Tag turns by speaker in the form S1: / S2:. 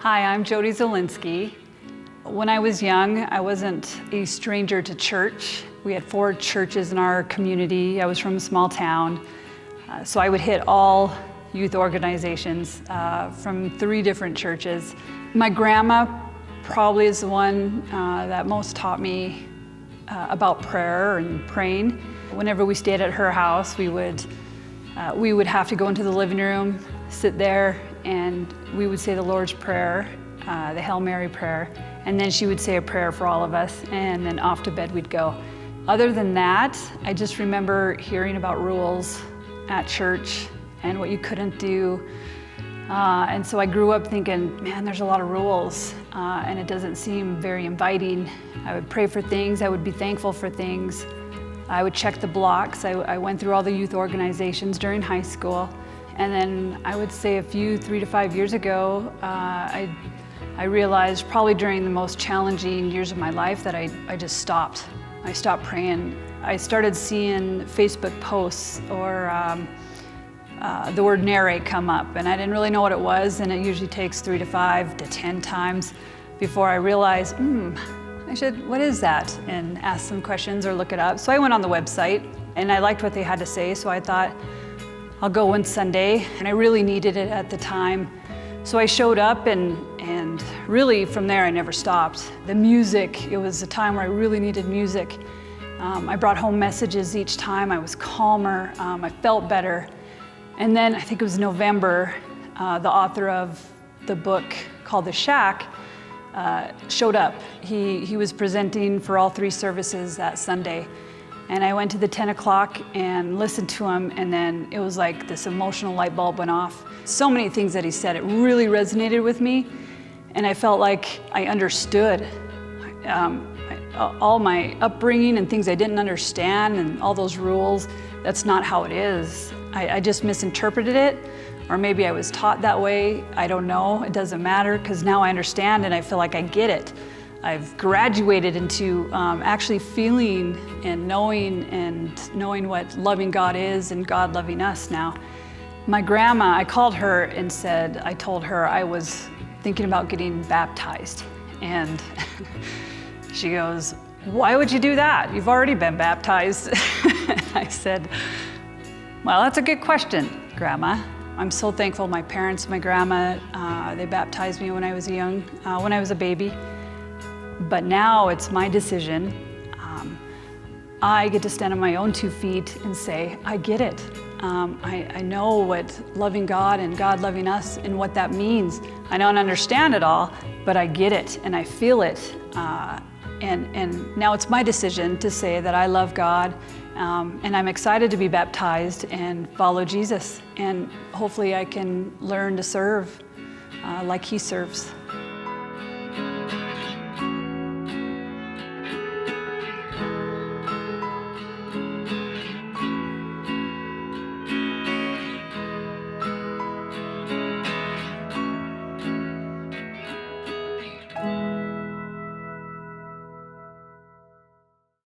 S1: Hi, I'm Jodi Zolynski. When I was young, I wasn't a stranger to church. We had 4 churches in our community. I was from a small town. So I would hit all youth organizations from 3 different churches. My grandma probably is the one that most taught me about prayer and praying. Whenever we stayed at her house, we would have to go into the living room, sit there, and we would say the Lord's Prayer, the Hail Mary prayer, and then she would say a prayer for all of us, and then off to bed we'd go. Other than that, I just remember hearing about rules at church and what you couldn't do. And so I grew up thinking, man, there's a lot of rules, and it doesn't seem very inviting. I would pray for things, I would be thankful for things. I would check the blocks. I went through all the youth organizations during high school. And then I would say 3 to 5 years ago, I realized probably during the most challenging years of my life that I just stopped. I stopped praying. I started seeing Facebook posts or the word narrate come up, and I didn't really know what it was, and it usually takes 3 to 5 to 10 times before I realized, what is that? And ask some questions or look it up. So I went on the website and I liked what they had to say, so I thought, I'll go one Sunday, and I really needed it at the time. So I showed up, and really from there I never stopped. The music, it was a time where I really needed music. I brought home messages each time. I was calmer, I felt better. And then I think it was November, the author of the book called The Shack showed up. He was presenting for all 3 services that Sunday. And I went to the 10 o'clock and listened to him, and then it was like this emotional light bulb went off. So many things that he said, it really resonated with me, and I felt like I understood all my upbringing and things I didn't understand and all those rules. That's not how it is. I just misinterpreted it, or maybe I was taught that way. I don't know, it doesn't matter, because now I understand and I feel like I get it. I've graduated into actually feeling and knowing what loving God is and God loving us now. My grandma, I called her and I told her I was thinking about getting baptized. And she goes, "Why would you do that? You've already been baptized." I said, "Well, that's a good question, Grandma. I'm so thankful my parents, my grandma, they baptized me when I was when I was a baby. But now it's my decision. I get to stand on my own 2 feet and say, I get it. I know what loving God and God loving us and what that means. I don't understand it all, but I get it and I feel it. And now it's my decision to say that I love God, and I'm excited to be baptized and follow Jesus. And hopefully I can learn to serve like He serves."